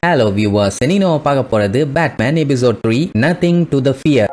Hello viewers, இன்னைக்கு நம்ம பார்க்க போறது Batman episode 3 Nothing to the Fear.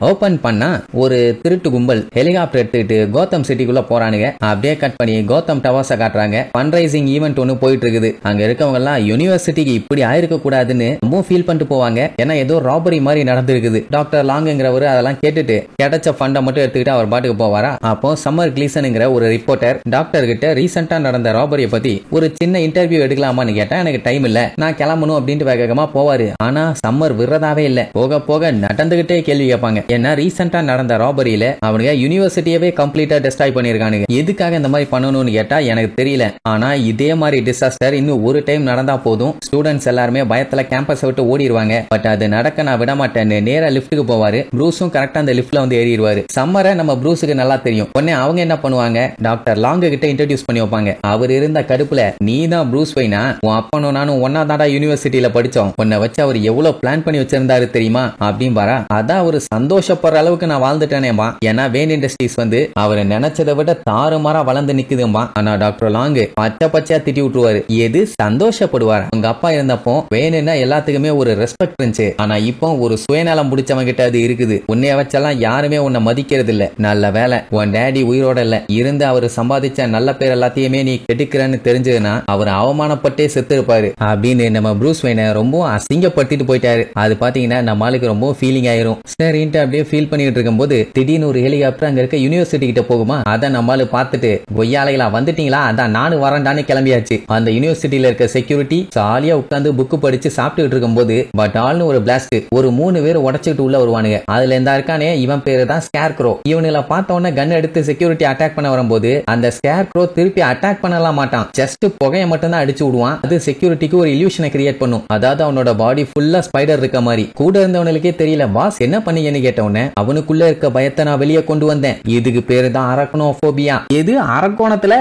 Open பண்ணா ஒரு திருட்டு கும்பல் ஹெலிகாப்டர் எடுத்துக்கிட்டு கோத்தம் சிட்டிக்குள்ள போறானுங்க. அப்படியே கட் பண்ணி கோத்தம் டவர்ஸ காட்டுறாங்க. ஃபண்ட்ரைசிங் ஈவென்ட் ஒன்னு போயிட்டு இருக்குது. அங்க இருக்கவங்க எல்லாம் யூனிவர்சிட்டிக்கு இப்படி ஆயிருக்க கூடாதுன்னு ரொம்ப ஃபீல் பண்ணிட்டு போவாங்க. ஏன்னா ஏதோ ராபரி மாதிரி நடந்திருக்குது. டாக்டர் லாங்கிறவரு அதெல்லாம் கேட்டுட்டு கிடைச்ச ஃபண்டை மட்டும் எடுத்துக்கிட்டு அவர் பாட்டுக்கு போவாரா. அப்போ சம்மர் கிளீசனுங்கிற ஒரு ரிப்போர்ட்டர் டாக்டர் கிட்ட ரீசெண்டா நடந்த ராபரியை பத்தி ஒரு சின்ன இன்டர்வியூ எடுக்கலாமான்னு கேட்டா எனக்கு டைம் இல்ல, நான் கிளம்பணும் அப்படின்ட்டு வேகமா போவாரு. ஆனா சம்மர் விடுறதாவே இல்ல. போக போக நடந்துகிட்டே கேள்வி கேட்பாங்க. ஏன்னா ரீசெண்டா நடந்த ராபரியில அவனுங்க யூனிவர்சிட்டியவே கம்ப்ளீட்டா டெஸ்ட்ராய் பண்ணிருக்கானுங்க. எதுக்காக இந்த மாதிரி பண்ணணும்னு கேட்டா எனக்கு தெரியல. ஆனா இதே மாதிரி டிசாஸ்டர் இன்னும் ஒரு டைம் நடந்தா போதும், ஸ்டூடெண்ட்ஸ் எல்லாருமே பயத்துல கேம்பஸ் விட்டு ஓடிடுவாங்க. பட் அது நடக்க நான் விட மாட்டேன்னு நேரா லிஃப்ட்டுக்கு போவாரு. ப்ரூஸும் கரெக்டா அந்த லிஃப்ட்ல வந்து ஏறிடுவாரு. சம்மரை நம்ம ப்ரூஸுக்கு நல்லா தெரியும். உடனே அவங்க என்ன பண்ணுவாங்க, டாக்டர் லாங் கிட்ட இன்ட்ரோடியூஸ் பண்ணி வைப்பாங்க. அவர் இருந்த கடுப்புல நீ தான் ப்ரூஸ் வைனா, உன் அப்பனும் நானும் ஒன்னா தாண்டா யூனிவர்சிட்டியில படிச்சோம், உன்னை வச்சு அவர் எவ்வளவு பிளான் பண்ணி வச்சிருந்தாரு தெரியுமா அப்படின்னு பாரா. அதான் ஒரு சந்தோஷப்படுற அளவுக்கு நான் வாழ்ந்துட்டேனேமா. ஏன்னா வேன் இண்டஸ்ட்ரீஸ் வந்து அவரை நினைச்சதை விட தாறுமாறா வளர்ந்து நிக்குதுமா. ஆனா டாக்டர் லாங் பச்சை பச்சையா திட்டி விட்டுருவாரு. எது சந்தோஷப்படுவாரு. உங்க அப்பா இருந்தப்போ வேணும்னா எல்லாத்துக்குமே ஒரு ரெஸ்பெக்ட் இருந்துச்சு. ஆனா இப்போ ஒரு சுயநலம் பிடிச்சவங்க கிட்ட அது இருக்குது. உன்னைய வச்செல்லாம் யாருமே உன்னை மதிக்கிறது இல்ல. நல்ல வேலை உன் டேடி உயிரோட இல்ல, இருந்து அவர் சம்பாதிச்ச நல்ல பேர் எல்லாத்தையுமே நீ கெடுக்கிறன்னு தெரிஞ்சதுன்னா அவர் அவமானப்பட்டே செத்து இருப்பாரு அப்படின்னு நம்ம ப்ரூஸ் வெயினை ரொம்ப அசிங்கப்படுத்திட்டு போயிட்டாரு. அது பாத்தீங்கன்னா நம்ம ஆளுக்கு ரொம்ப ஃபீலிங் ஆயிரும். சரின்ட்டு அப்படியே ஃபீல் பண்ணிட்டு இருக்கும்போது திடீர்னு ஒரு ஹெலிகாப்டர் அங்க இருக்க யூனிவர்சிட்டி கிட்ட போகுமா. அதை நம்மளால பார்த்துட்டு கொய்யாலைகளா வந்துட்டீங்களா, அதான் நானும் வரண்டான்னு கிளம்பியாச்சு. அந்த யூனிவர்சிட்டியில இருக்க செக்யூரிட்டி ஜாலியா உட்காந்து புக்கு படிச்சு சாப்பிட்டுட்டு இருக்கும்போது பட் ஆல்னு ஒரு பிளாஸ்ட், ஒரு 3 பேர் உடச்சிட்டு உள்ள வருவானுங்க. அதுல இந்த இருக்கானே இவன் பேரு தான் ஸ்கேர்க்ரோ. இவனுல பார்த்த உடனே கன் எடுத்து செக்யூரிட்டி அட்டாக் பண்ண வரும்போது அந்த ஸ்கேர்க்ரோ திருப்பி அட்டாக் பண்ணலாம் மாட்டான், ஜஸ்ட் புகையை மட்டும் தான் அடிச்சு விடுவான். அது செக்யூரிட்டிக்கு ஒரு இல்யூஷனை கிரியேட் பண்ணும். அதாவது அவனோட பாடி ஃபுல்லா ஸ்பைடர் இருக்க மாதிரி. கூட இருந்தவனுக்கே தெரியல பாஸ் என்ன பண்ணீங்கன்னு கேட்டவன அவனுக்குள்ள இருக்க பயத்தை நான் வெளியே கொண்டு வந்தேன். இதுக்கு பேரு தான் அரக்கனோபோபியா. எது அரக்கோணத்துல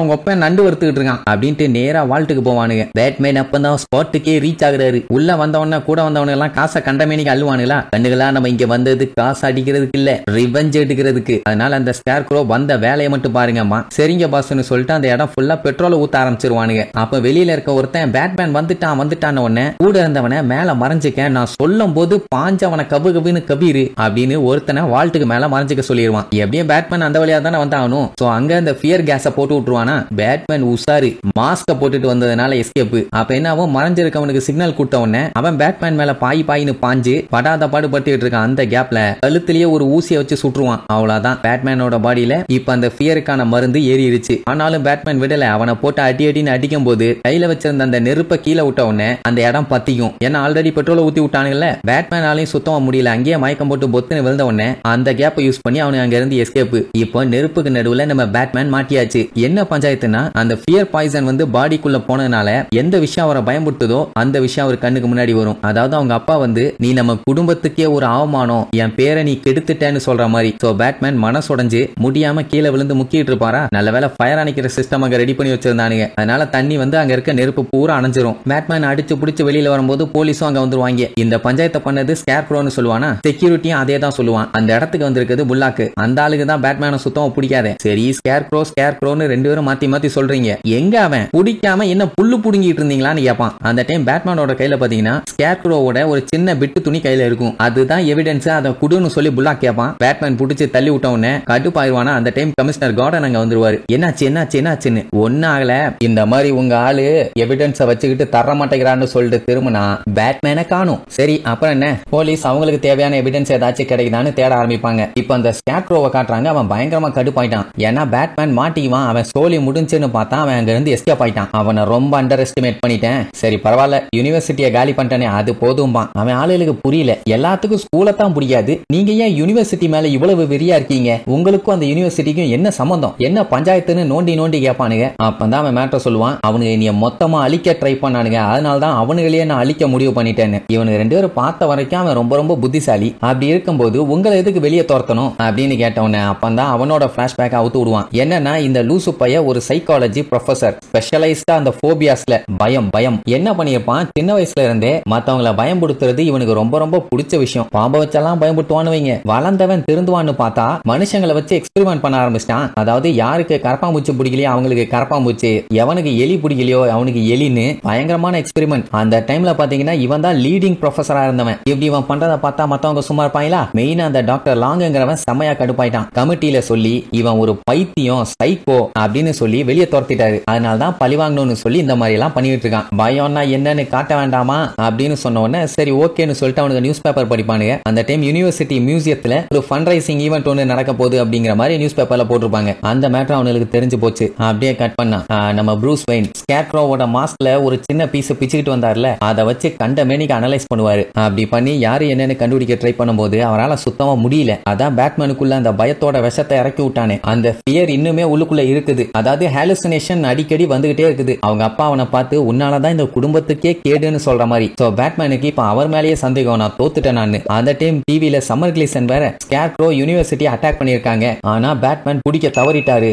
உங்க ஒப்பன் நண்டு வறுத்துக்கிட்டு இருக்கான் அப்படின்ட்டு நேரா வால்ட்டுக்கு போவானுங்க. பேட்மேன் அப்பதான் ஸ்பாட்டுக்கே ரீச் ஆகுறாரு. உள்ள வந்தவன கூட வந்தவன எல்லாம் காசை கண்டமேனிக்கு அள்ளுவானுங்களா. கண்ணுகளா நம்ம இங்க வந்தது காசு அடிக்கிறதுக்கு இல்ல, ரிவெஞ்ச் எடுக்கிறதுக்கு. அதனால அந்த ஸ்கேர்க்ரோ வந்த வேலையை மட்டும் பாருங்கம்மா. சரிங்க பாஸ்ன்னு சொல்லிட்டு அந்த இடம் ஃபுல்லா பெட்ரோலை ஊத்த ஆரம்பிச்சிருவானுங்க. அப்ப வெளியில இருக்க ஒருத்தன் பேட்மேன் வந்துட்டான் உடனே கூட இருந்தவன மேல மறைஞ்சுக்க நான் சொல்லும் போது பாஞ்சவன கபு கபுன்னு கபீரு அப்படின்னு ஒருத்தனை வால்ட்டுக்கு மேல மறைஞ்சுக்க சொல்லிடுவான். எப்படியும் பேட்மேன் அந்த வழியா தானே வந்தாகணும். சோ அங்க அந்த ஃபியர் கேஸ போட்டு விட்டுருவானா. பேட்மேன் உசாரு மாஸ்க போட்டுட்டு வந்ததுனால எஸ்கேப். அப்ப என்ன ஆகும், மறைஞ்சிருக்கவனுக்கு சிக்னல் கொடுத்த உடனே அவன் பேட்மேன் மேல பாயின்னு பாஞ்சு படாத பாடு படுத்திட்டு இருக்கான். அந்த கேப்ல கழுத்திலேயே ஒரு ஊசியை வச்சு சுட்டுருவான். அவ்வளவுதான், பேட்மேனோட பாடியில இப்ப அந்த ஃபியருக்கான மருந்து ஏறிடுச்சு. ஆனாலும் பேட்மேன் விடல. அவனை போட்டு அடின்னு அடிக்கும் போது கையில வச்சிருந்த அந்த நெருப்ப கீழே விட்ட உடனே அந்த இடம் பத்திக்கும். ஏன்னா ஆல்ரெடி பெட்ரோலை ஊத்தி விட்டானுங்கல்ல. பேட்மேனாலையும் சுத்தமா முடியல. அங்கேயே மயக்கம் போட்டு பொத்துன்னு விழுந்த உடனே அந்த கேப்பை யூஸ் பண்ணி அவனு அங்க இருந்து எஸ்கேப். இப்போ நெருப்புக்கு நடுவுல நம்ம பேட்மேன் மாட்டியாச்சு. என்ன பஞ்சாயத்துனா அந்த ஃபியர் பாய்சன் வந்து பாடிக்குள்ள போனதுனால எந்த விஷயம் அவரை பயன்படுத்துதோ அந்த விஷயம் அவர் கண்ணுக்கு முன்னாடி வரும். அதாவது அவங்க அப்பா வந்து நீ நம்ம குடும்பத்துக்கே ஒரு அவமானம், என் பேரை நீ கெடுத்துட்டேன்னு சொல்ற மாதிரி. சோ பேட்மேன் மனசுடைஞ்சு முடியாம கீழே விழுந்து முக்கிட்டு இருப்பாரா. நல்ல வேலை ஃபயர் அணைக்கிற சிஸ்டம் அங்க ரெடி பண்ணி வச்சிருந்தானுங்க. அதனால தண்ணி வந்து அங்க இருக்க நெருப்பு பூரா அணைஞ்சிரும். பேட்மேன் அடிச்சு பிடிச்சு வெளியில வரும்போது போலீஸும் அங்க வந்துருவாங்க. இந்த பஞ்சாயத்தை பண்ணது ஸ்கேர்க்ரோன்னு சொல்லுவானா. செக்யூரிட்டியும் அதே தான் சொல்லுவான். அந்த இடத்துக்கு வந்திருக்கிறது புல்லாக்கு. அந்த ஆளுக்கு தான் பேட்மேனை சுத்தமா பிடிக்காத. சரி ஸ்கேர்க்ரோன்னு 2 பேரும் மாத்தி சொல்றீங்க, எங்க அவன் பிடிக்காம என்ன புல்லு புடுங்கிட்டு இருந்தீங்களான்னு கேட்பான். அந்த டைம் பேட்மேனோட கையில பாத்தீங்கன்னா ஸ்கேர்க்ரோவோட ஒரு சின்ன பிட்டு துணி கையில இருக்கும். அதுதான் எவிடன்ஸ், அதை குடுன்னு சொல்லி புல்லாக் கேட்பான். பேட்மேன் பிடிச்சு தள்ளி விட்ட உடனே கடுப்பாயிருவானா. அந்த டைம் கமிஷனர் கார்டன் அங்க வந்துருவாரு. என்னாச்சுன்னு ஒன்னும் ஆகல, இந்த மாதிரி உங்க ஆளு எவிடன்ஸ வச்சுக்கிட்டு தர மாட்டேங்கிறான்னு சொல்லிட்டு திரும்பினா பேட்மேனை காணும். சரி அப்புறம் என்ன, போலீஸ் அவங்களுக்கு தேவையான எவிடன்ஸ் ஏதாச்சும் கிடைக்குதான்னு தேட ஆரம்பிப்பாங்க. இப்ப அந்த ஸ்கேர்க்ரோவை காட்டுறாங்க. அவன் பயங்கரமா கடுப்பாயிட்டான். ஏன்னா பேட்மேன் மாட்டிக்குவான், அவன் சோலி முடிஞ்சுன்னு பார்த்தா அவன் அங்க இருந்து எஸ்கேப் ஆயிட்டான். அவனை ரொம்ப அண்டர் எஸ்டிமேட் பண்ணிட்டேன். சரி பரவாயில்ல, யூனிவர்சிட்டியை காலி பண்ணிட்டேனே அது போதும்பா. அவன் ஆளுகளுக்கு புரியல, எல்லாத்துக்கும் ஸ்கூலை தான் புரியாது, நீங்க ஏன் யூனிவர்சிட்டி மேல இவ்வளவு வெறியா இருக்கீங்க, உங்களுக்கும் அந்த யூனிவர்சிட்டிக்கும் என்ன சம்பந்தம், என்ன பஞ்சாயத்துன்னு நோண்டி கேட்பானுங்க. அப்பதான் அவன் மேட்டர் சொல்லுவான். அவனுக்கு நீ மொத்தமா அழிக்க ட்ரை பண்ணானுங்க, அதனால தான் அவனுங்களையே நான் அழிக்க முடிவு பண்ணிட்டேன்னு. இவனுக்கு 2 பேரும் பார்த்த வரைக்கும் அவன் ரொம்ப புத்திசாலி புத்திசாலி. அப்படி இருக்கும்போது உங்களை எதுக்கு வெளியே துரத்தணும் அப்படின்னு கேட்டவன அப்பந்தான் அவனோட பிளாஷ்பேக் அவுத்து விடுவான். என்னன்னா இந்த லூசு பைய ஒரு சைக்காலஜி ப்ரொஃபசர், ஸ்பெஷலைஸ்டா அந்த போபியாஸ்ல பயம் பயம் என்ன பண்ணிருப்பான். சின்ன வயசுல இருந்தே மத்தவங்களை பயன்படுத்துறது இவனுக்கு ரொம்ப ரொம்ப பிடிச்ச விஷயம். பாம்பை வச்செல்லாம் பயன்படுத்துவான்னு வைங்க. வளர்ந்தவன் திருந்துவான்னு பார்த்தா மனுஷங்களை வச்சு எக்ஸ்பெரிமெண்ட் பண்ண ஆரம்பிச்சிட்டான். அதாவது யாருக்கு கரப்பாம்பூச்சி பிடிக்கலையோ அவங்களுக்கு கரப்பாம்பூச்சி, எவனுக்கு எலி பிடிக்கலையோ அவனுக்கு எலின்னு பயங்கரமான எக்ஸ்பெரிமெண்ட். அந்த டைம்ல பாத்தீங்கன்னா இவன் தான் லீடிங் ப்ரொஃபஸரா இருந்தவன். இப்படி இவன் பண்றதை பார்த்தா மத்தவங்க சும்மா இருப்பாங்களா? மெயினா அந்த டாக்டர் லாங்கிறவன் செம்மையா கடுப்பாயிட்டான். கமிட்டியில சொல்லி இவன் ஒரு பைத்தியம் சைக்கோ அப்படின்னு சொல்லி வெளியே துரத்திட்டாரு. அதனாலதான் பழிவாங்கணும்னு சொல்லி இந்த மாதிரி எல்லாம் பண்ணிட்டு இருக்கான். பயம்னா என்னன்னு காட்ட வேண்டாமா அப்படின்னு சொன்ன உடனே சரி ஓகேன்னு சொல்லிட்டு அவனுக்கு நியூஸ் பேப்பர் படிப்பானுங்க. அந்த டைம் யூனிவர்சிட்டி மியூசியத்துல ஒரு ஃபண்ட் ரைசிங் ஈவென்ட் ஒன்று நடக்க போகுது அப்படிங்கிற மாதிரி நியூஸ் பேப்பர்ல போட்டிருப்பாங்க. அந்த மேட்டர் அவனுக்கு தெரிஞ்சு போச்சு. அப்படியே கட் பண்ணா நம்ம ப்ரூஸ் வெயின் ஸ்கேர்க்ரோவோட மாஸ்க்ல ஒரு சின்ன பீஸ் பிச்சுக்கிட்டு வந்தார்ல, அதை வச்சு கண்ட மேனிக்கு அனலைஸ் பண்ணுவாரு. அப்படி பண்ணி யாரு என்னன்னு கண்டுபிடிக்க ட்ரை பண்ணும்போது அவரால் சுத்தமா முடியல. அதான் பேட்மேனுக்குள்ள அந்த பயத்தோட விஷத்தை இறக்கி விட்டானே. அந்த ஃபியர் இன்னுமே உள்ளுக்குள்ள இருக்குது. அதாவது ஹாலுசினேஷன் அடிக்கடி வந்துகிட்டே இருக்குது. அவங்க அப்பா அவனை பார்த்து உன்னாலதான் இந்த குடும்பத்துக்கே கேடுன்னு சொல்ற மாதிரி. சோ பேட்மேனுக்கு இப்ப அவர் மேலேயே சந்தேகம், நான் தோத்துட்டேன் நான். அந்த டைம் டிவில சம்மர் கிளீசன் வேற ஸ்கேர்க்ரோ யூனிவர்சிட்டி அட்டாக் பண்ணிருக்காங்க. ஆனா பேட்மேன் பிடிக்க தவறிட்டாரு,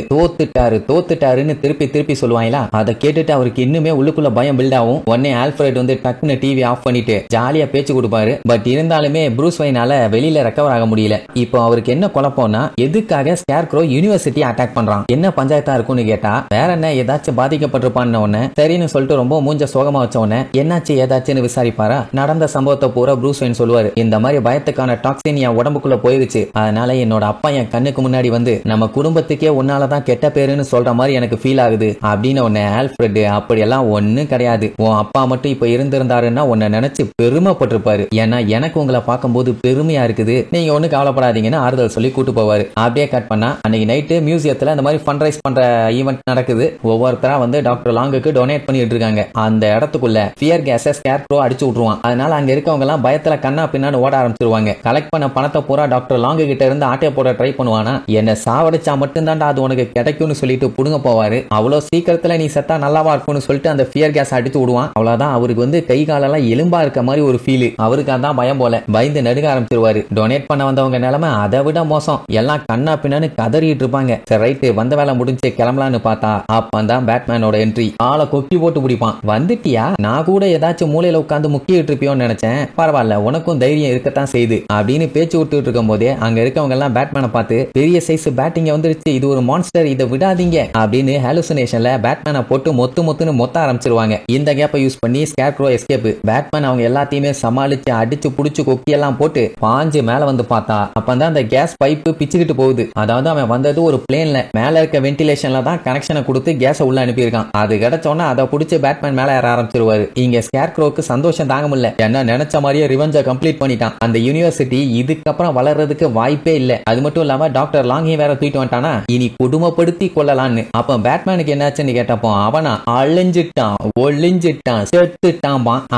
தோத்துட்டாருன்னு திருப்பி திருப்பி சொல்லுவாங்களா. அதை கேட்டுட்டு அவருக்கு இன்னுமே உள்ளுக்குள்ள பயம் பில்ட் ஆகும். உடனே ஆல்ஃபிரட் வந்து டக்குன்னு டிவி ஆஃப் பண்ணிட்டு ஜாலியா பேச்சு கொடுப்பாரு. பட் இருந்தாலுமே ப்ரூஸ் வெயினால வெளியில ரெக்கவர் ஆக முடியல. இப்போ அவருக்கு என்ன குழப்பம்னா எதுக்காக ஸ்கேர்க்ரோ யூனிவர்சிட்டி அட்டாக் பண்றான், என்ன பஞ்சாயத்தா இருக்கும்னு கேட்டா வேற என்ன ஏதாச்சும் பாதிக்கப்பட்டிருப்பான்னு உடனே சரின்னு சொல்லிட்டு ரொம்ப மூஞ்ச சோகமா வச்ச உடனே என்னாச்சு ஏதாச்சுன்னு விசாரிப்பாரா. நடந்த சம்பவத்தை பூரா ப்ரூஸ் வெயின் சொல்லுவாரு. இந்த மாதிரி பயத்துக்கான டாக்ஸின் என் உடம்புக்குள்ள போயிருச்சு. அதனால என்னோட அப்பா என் கண்ணுக்கு முன்னாடி வந்து நம்ம குடும்பத்துக்கே உன்னாலதான் கெட்ட பேருன்னு சொல்ற மாதிரி எனக்கு ஃபீல் ஆகுது அப்படின்னு உடனே ஆல்ஃபிரட் அப்படியெல்லாம் ஒன்னும் கிடையாது, உன் அப்பா மட்டும் இப்ப இருந்திருந்தாருன்னா உன்னை நினைச்சு பெருமைப்பட்டிருப்பாரு. ஏன்னா எனக்கு உங்களை பார்க்கும்போது பெருமையா இருக்குது, நீங்க ஒண்ணு கவலைப்படாதீங்கன்னு ஆறுதல் சொல்லி கூட்டு போவாரு. அப்படியே கட் பண்ணா அன்னைக்கு நைட்டு மியூசியத்துல இந்த மாதிரி ஃபண்ட் ரைஸ் பண்ற ஈவென்ட் நடக்குது. ஒவ்வொருத்தரா வந்து டாக்டர் லாங்குக்கு டொனேட் பண்ணிட்டு இருக்காங்க. அந்த இடத்துக்குள்ள ஃபியர் கேஸ ஸ்கேர்க்ரோ அடிச்சு விட்டுருவான். அதனால அங்க இருக்கவங்க எல்லாம் பயத்துல கண்ணா பின்னாடி ஓட ஆரம்பிச்சிருவாங்க. கலெக்ட் பண்ண பணத்தை பூரா டாக்டர் லாங்கு கிட்ட இருந்து ஆட்டைய போட ட்ரை பண்ணுவானா. என்ன சாவடிச்சா மட்டும்தான்டா அது உனக்கு கிடைக்கும்னு சொல்லிட்டு புடுங்க போவாரு. அவ்வளவு சீக்கிரத்துல நீ செத்தா நல்லாவா இருக்கும்னு சொல்லிட்டு அந்த ஃபியர் கேஸ் அடிச்சு விடுவான். அவ்வளவுதான், அவருக்கு வந்து கை காலெல்லாம் எலும்பா இருக்க மாதிரி ஒரு ஃபீல். அவருக்கு அதான் பயம் போல, பயந்து நடுங்க ஆரம்பிச்சிருவாரு. டொனேட் பண்ண வந்தவங்க நிலைமை அதை விட மோசம். எல்லாம் கண்ணா பின்னான்னு கதறிட்டு இருப்பாங்க. சரி ரைட்டு வந்த வேலை முடிஞ்சு கிளம்பலான்னு பார்த்தா அப்பந்தான் பேட்மேனோட என்ட்ரி. ஆளை கொக்கி போட்டு பிடிப்பான். வந்துட்டியா, நான் கூட ஏதாச்சும் மூலையில உட்காந்து முக்கிட்டு இருப்பியோன்னு நினைச்சேன், பரவாயில்ல உனக்கும் தைரியம் இருக்கத்தான் செய்து அப்படின்னு பேச்சு விட்டுட்டு இருக்கும் போதே அங்க இருக்கவங்க எல்லாம் பேட்மேனை பார்த்து பெரிய சைஸ் பேட்டிங்க வந்துருச்சு, இது ஒரு மான்ஸ்டர், இதை விடாதீங்க அப்படின்னு ஹாலுசினேஷன்ல பேட்மேனை போட்டு மொத்துன்னு மொத்த ஆரம்பிச்சிருவாங்க. இந்த கேப்பை யூஸ் பண்ணி ஸ்கேர்க்ரோ எஸ்கேப். பேட்மேன் அவங்க எல்லாத்தையுமே சமாளிச்சு அடிச்சு புடிச்சு கொக்கி எல்லாம் போட்டு பாஞ்சு மேல வந்து பார்த்தா அப்பதான் அந்த கேஸ் பைப்பு பிச்சுக்கிட்டு போகுது. அதாவது அவன் வந்தது ஒரு பிளேன்ல, மேல இருக்க வென்டிலேஷன்ல தான் கனெக்ஷனை கொடுத்து கேஸ உள்ள அனுப்பியிருக்கான். அது கிடைச்சோன்னா அதை புடிச்சு பேட்மேன் மேல ஏற ஆரம்பிச்சிருவாரு. இங்க ஸ்கேர்க்ரோக்கு சந்தோஷம் தாங்க முடியல. என்ன நினைச்ச மாதிரியே ரிவெஞ்ச கம்ப்ளீட் பண்ணிட்டான். அந்த யூனிவர்சிட்டி இதுக்கப்புறம் வளர்றதுக்கு வாய்ப்பே இல்ல. அது மட்டும் இல்லாம டாக்டர் லாங்கி வேற தூக்கிட்டு வந்துட்டானா, இனி குடும்பப்படுத்தி கொள்ளலான்னு. அப்ப பேட்மேனுக்கு என்னாச்சுன்னு கேட்டப்போ அவனா அழிஞ்சிட்டான், ஒளிஞ்சிட்டான், செத்துட்டான்.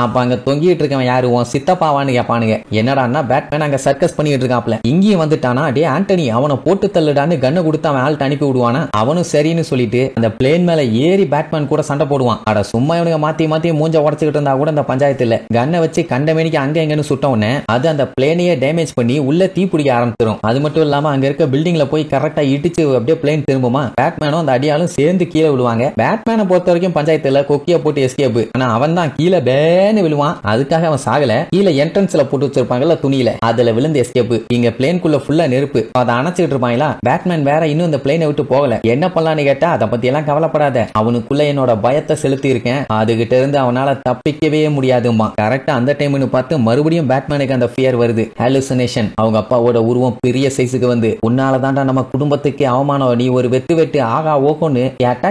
அப்ப அங்க தொங்கிட்டு இருக்கவன் யாரு, உன் சித்தப்பாவான்னு கேட்பானுங்க. என்னடான்னா பேட்மேன் அங்க சர்க்கஸ் பண்ணிட்டு இருக்காப்ல. இங்கேயும் வந்துட்டானா, டே ஆண்டனி அவனை போட்டு தள்ளுடான்னு கண்ணு கொடுத்து அவன் ஆள்கிட்ட அனுப்பி விடுவானா. அவனும் சரின்னு சொல்லிட்டு அந்த பிளேன் மேல ஏறி பேட்மேன் கூட சண்டை போடுவான். அட சும்மா இவனுங்க மாத்தி மூஞ்ச உடச்சுக்கிட்டு இருந்தா கூட இந்த பஞ்சாயத்து இல்ல, கண்ணை வச்சு கண்டமேனிக்கு அங்க எங்கன்னு சுட்ட உடனே அது அந்த பிளேனையே டேமேஜ் பண்ணி உள்ள தீ பிடிக்க ஆரம்பிச்சிடும். அது மட்டும் இல்லாம அங்க இருக்க பில்டிங்ல போய் கரெக்டா இடிச்சு அப்படியே பிளேன் திரும்புமா. பேட்மேனும் அந்த அடியாலும் சேர்ந்து கீழே விழுவாங்க. பேட்மேனை பொறுத்த வரைக்கும் பஞ்சாயத்து இல்ல, கொக்கிய போட்டு எஸ்கேப். ஆனா அவன் தான் கீழே பேன்னு விழுவான். அதுக்காக அவன் சாகல, கீழே என்ட்ரன்ஸ்ல போட்டு வச்சிருப்பாங்கல்ல துணியில, அதுல விழுந்து எஸ்கேப். இங்க பிளேன்குள்ள ஃபுல்லா நெருப்பு, அதை அணைச்சிட்டு இருப்பாங்களா. பேட்மேன் வேற இன்னும் இந்த பிளேனை விட்டு போகல. என்ன பண்ணலான்னு கேட்டா அதை பத்தி எல்லாம் கவலைப்படாத, அவனுக்குள்ள என்னோட பயத்தை செலுத்தி இருக்கேன், அதுகிட்ட இருந்து அவனால தப்பிக்கவே முடியாதுமா. கரெக்டா அந்த டைம்னு பார்த்து மறுபடியும் பேட்மேனுக்கு அந்த ஃபியர் வருது. ஹாலுசினேஷன். அவங்க அப்பாவோட உருவம் பெரிய சைஸுக்கு வந்து உன்னாலதான்டா நம்ம குடும்பத்துக்கு அவமானம், நீ ஒரு வெட்டு ஆகா ஓகோன்னு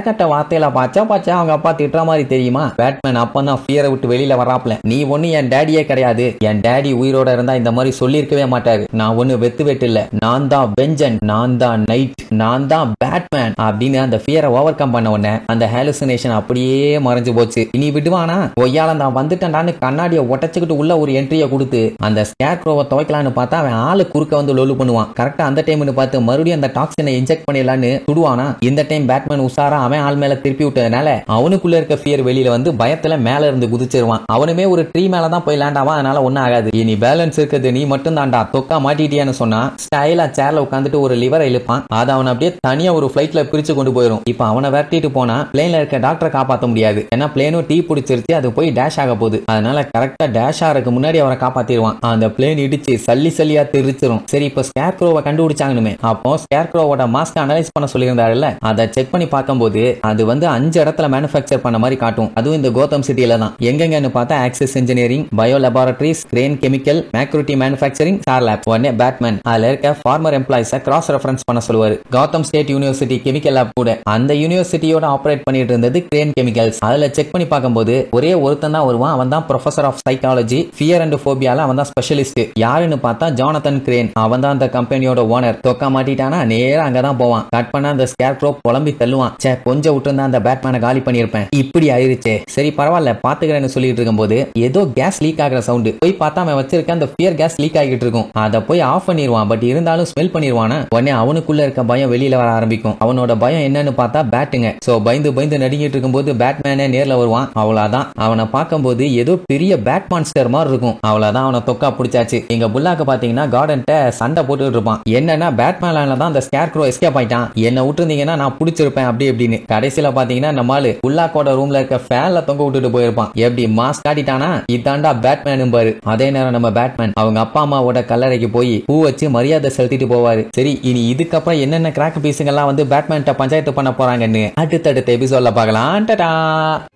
கட்ட வார்த்தையில பாச்சா அவங்க அப்பா திட்டுற மாதிரி தெரியுமா. பேட்மேன் அப்பதான் ஃபியரை விட்டு வெளியில வராப்ல. நீ ஒண்ணு என் டேடியே கிடையாது, என் டேடி உயிரோட இருந்தா இந்த மாதிரி சொல்லிருக்கவே மாட்டாரு, நான் ஒண்ணு வெட்டு இல்ல, நான் தான் வெஞ்சன், நான் தான் நைட், நான் தான் பேட்மேன் அப்படின்னு அந்த ஃபியரை ஓவர் கம் பண்ண உடனே அந்த ஹாலுசினேஷன் அப்படியே மறைஞ்சு போச்சு. இனி விடுவானா, ஒய்யால நான் வந்துட்டேன்டான்னு கண்ணாடியை உடைச்சுக்கிட்டு உள்ள ஒரு என்ட்ரியை கொடுத்து அந்த ஸ்கேர்க்ரோவை துவைக்கலான்னு பார்த்தா அவன் ஆளு குறுக்க வந்து லொல்லு பண்ணுவான். கரெக்டா அந்த டைம்னு பார்த்து மறுபடியும் அந்த டாக்ஸினை இன்ஜெக்ட் பண்ணிடலான்னு சுடுவானா. இந்த டைம் பேட்மேன் உசாரா அவன் ஆள் மேல திருப்பி விட்டதுனால அவனுக்குள்ள இருக்க ஃபியர் வெளியில வந்து பயத்துல மேல இருந்து குதிச்சிருவான். அவனுமே ஒரு ட்ரீ மேல தான் போய் லேண்ட் ஆவான், அதனால ஒன்னும் ஆகாது. இனி பேலன்ஸ் கெமிக்கல்ஸ் இருக்குது, நீ மட்டும் தான்டா தொக்கா மாட்டிட்டியான்னு சொன்னா ஸ்டைலா சேர்ல உட்காந்துட்டு ஒரு லிவரை இழுப்பான். அதை அவன் அப்படியே தனியா ஒரு பிளைட்ல பிரிச்சு கொண்டு போயிடும். இப்ப அவனை விரட்டிட்டு போனா பிளேன்ல இருக்க டாக்டரை காப்பாற்ற முடியாது. ஏன்னா பிளேனும் டீ பிடிச்சிருச்சு, அது போய் டேஷ் ஆக போகுது. அதனால கரெக்டா டேஷ் ஆகிறதுக்கு முன்னாடி அவரை காப்பாத்திடுவான். அந்த பிளேன் இடிச்சு சல்லி சல்லியா தெரிச்சிரும். சரி, இப்ப ஸ்கேர் க்ரோவை கண்டுபிடிச்சாங்கன்னு அப்போ ஸ்கேர் க்ரோவோட மாஸ்க் அனலைஸ் பண்ண சொல்லியிருந்தாருல்ல, அதை செக் பண்ணி பார்க்கும்போது அது வந்து 5 இடத்துல மேனுஃபேக்சர் பண்ண மாதிரி காட்டும். அதுவும் இந்த கோத்தம் சிட்டில தான். எங்கெங்கன்னு பார்த்தா Axis engineering, bio laboratories, crane chemical, மேக்ரோட்டி மேனுஃபேக்சரிங், ஸ்டார் லேப். உடனே பேட்மேன் அதுல இருக்க ஃபார்மர் எம்ப்ளாயிஸை கிராஸ் ரெஃபரன்ஸ் பண்ண சொல்லுவாரு. Gotham state university chemical lab கூட அந்த யூனிவர்சிட்டியோட ஆபரேட் பண்ணிட்டு இருந்தது கிரேன் கெமிக்கல்ஸ். அதுல செக் பண்ணி பார்க்கும்போது ஒரே ஒருத்தன் தான் வருவான். அவன் தான் professor of psychology, fear and ஃபோபியால அவன் தான் ஸ்பெஷலிஸ்ட். யாருன்னு பார்த்தா ஜானதன் கிரேன். அவன் தான் அந்த கம்பெனியோட ஓனர். தொக்கா மாட்டிட்டானா நேரா அங்கதான் போவான். கட் பண்ண அந்த ஸ்கேர் க்ரோ புலம்பி தள்ளுவான். சே, கொஞ்சம் விட்டுருந்தா அந்த பேட்மேனை காலி பண்ணிருப்பேன். இப்படி ஆயிருச்சே, சரி பரவாயில்ல பாத்துக்கிறேன்னு சொல்லிட்டு இருக்கும்போது ஏதோ கேஸ் லீக் ஆகிற சவுண்ட். போய் பார்த்தா அவன் வச்சிருக்க அந்த ஃபியர் கேஸ் லீக் ஆகிட்டு இருக்கும். அதை போய் ஆஃப் பண்ணிடுவான். பட் இருந்தாலும் ஸ்மெல் பண்ணிடுவானா. உடனே அவனுக்குள்ள இருக்க பயம் வெளியில வர ஆரம்பிக்கும். அவனோட பயம் என்னன்னு பார்த்தா பேட்டுங்க. சோ பயந்து பயந்து நடுங்கிட்டு இருக்கும்போது பேட்மேனே நேர்ல வருவான். அவ்வளவுதான், அவனை பார்க்கும்போது ஏதோ பெரிய பேட் மான்ஸ்டர் மாதிரி இருக்கும். அவ்வளவுதான், அவனை தொக்கா பிடிச்சாச்சு. எங்க புல்லாக்கு பாத்தீங்கன்னா கார்டன்ட்ட சண்டை போட்டுட்டு இருப்பான். என்னன்னா பேட்மேனால தான் அந்த ஸ்கேர் க்ரோ எஸ்கேப் ஆயிட்டான், என்ன விட்டுருந்தீங்கன்னா நான் பிடிச்சிருப்பேன் அப்படி எப்படின்னு. கடைசியில பாத்தீங்கன்னா நம்மால புல்லாக்கோட ரூம்ல இருக்க ஃபேன்ல தொங்க விட்டுட்டு போயிருப்பான். எப்படி மாஸ்க் காட்டிட்டானா, இதாண்டா பேட்மேன் பாரு. அதே நேரம் நம்ம பேட்மேன் அவங்க அப்பா அம்மாவோட கல்லறைக்கு போய் பூ வச்சு மரியாதை செலுத்திட்டு போவாரு. சரி, இனி இதுக்கப்புறம் என்னென்ன கிராக் பீஸுங்கெல்லாம் வந்து பேட்மேன் பஞ்சாயத்து பண்ண போறாங்கன்னு அடுத்தடுத்த எபிசோட்ல பார்க்கலாம்.